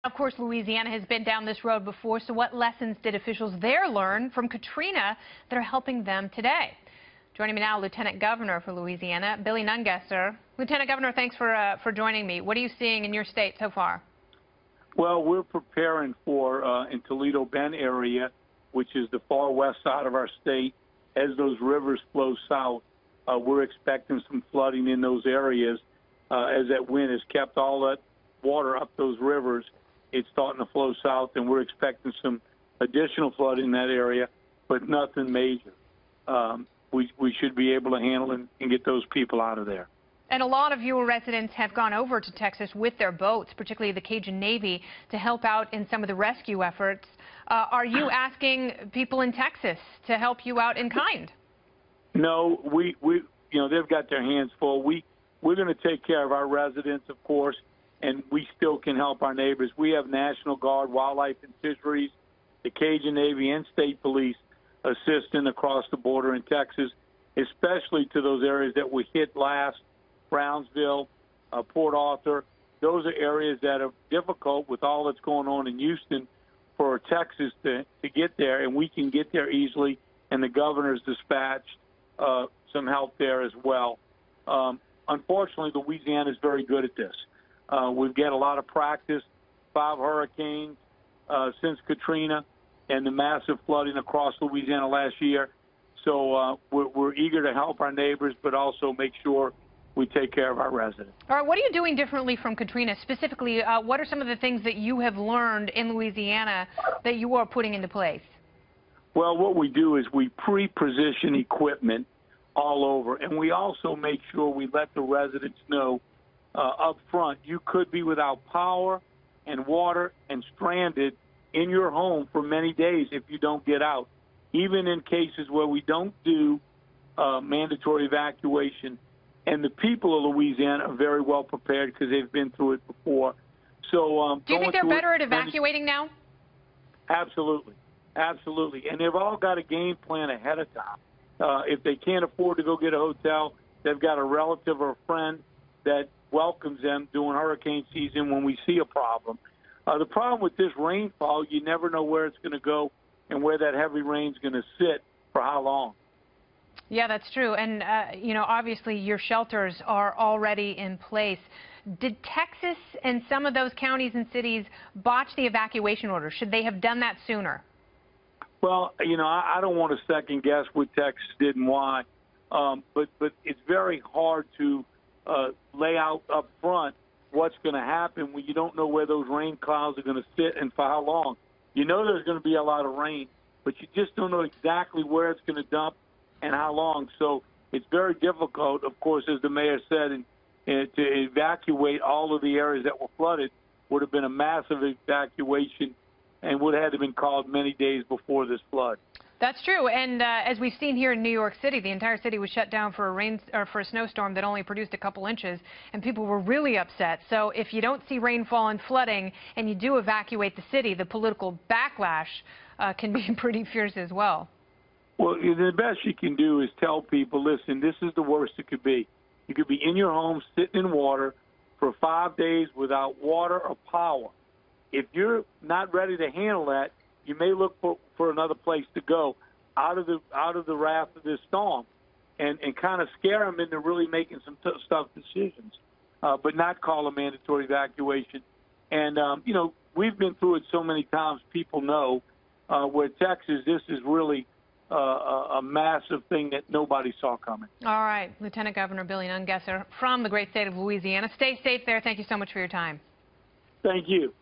Of course, Louisiana has been down this road before, so what lessons did officials there learn from Katrina that are helping them today? Joining me now, Lieutenant Governor for Louisiana, Billy Nungesser. Lieutenant Governor, thanks for joining me. What are you seeing in your state so far? Well, we're preparing for, in Toledo Bend area, which is the far west side of our state, as those rivers flow south, we're expecting some flooding in those areas as that wind has kept all that water up those rivers. It's starting to flow south, and we're expecting some additional flood in that area, but nothing major. We should be able to handle it and get those people out of there. And a lot of your residents have gone over to Texas with their boats, particularly the Cajun Navy, to help out in some of the rescue efforts. Are you asking people in Texas to help you out in kind? No, they've got their hands full. We're going to take care of our residents, of course, and we still can help our neighbors. We have National Guard, Wildlife and Fisheries, the Cajun Navy, and State Police assisting across the border in Texas, especially to those areas that we hit last, Brownsville, Port Arthur. Those are areas that are difficult with all that's going on in Houston for Texas to get there, and we can get there easily, and the governor's dispatched some help there as well. Unfortunately, Louisiana is very good at this. We've got a lot of practice, 5 hurricanes since Katrina, and the massive flooding across Louisiana last year. So we're eager to help our neighbors, but also make sure we take care of our residents. All right, what are you doing differently from Katrina? Specifically, what are some of the things that you have learned in Louisiana that you are putting into place? Well, what we do is we pre-position equipment all over, and we also make sure we let the residents know up front, you could be without power and water and stranded in your home for many days if you don't get out. Even in cases where we don't do mandatory evacuation, and the people of Louisiana are very well prepared because they've been through it before. So, do you think they're better at evacuating now? Absolutely, absolutely, and they've all got a game plan ahead of time. If they can't afford to go get a hotel, they've got a relative or a friend that welcomes them during hurricane season when we see a problem. The problem with this rainfall, you never know where it's going to go and where that heavy rain's going to sit for how long. Yeah, that's true. And, obviously your shelters are already in place. Did Texas and some of those counties and cities botch the evacuation order? Should they have done that sooner? Well, I don't want to second guess what Texas did and why, but it's very hard to lay out up front what's going to happen when you don't know where those rain clouds are going to sit and for how long. You know there's going to be a lot of rain, but you just don't know exactly where it's going to dump and how long. So it's very difficult, of course, as the mayor said, to evacuate all of the areas that were flooded. Would have been a massive evacuation and would have been called many days before this flood. That's true, and as we've seen here in New York City, the entire city was shut down for a snowstorm that only produced a couple inches, and people were really upset. So if you don't see rainfall and flooding, and you do evacuate the city, the political backlash can be pretty fierce as well. Well, the best you can do is tell people, listen, this is the worst it could be. You could be in your home sitting in water for 5 days without water or power. If you're not ready to handle that, you may look for another place to go out of the wrath of this storm, and kind of scare them into really making some tough decisions, but not call a mandatory evacuation. And we've been through it so many times. People know where Texas, this is really a massive thing that nobody saw coming. All right, Lieutenant Governor Billy Nungesser from the great state of Louisiana. Stay safe there. Thank you so much for your time. Thank you.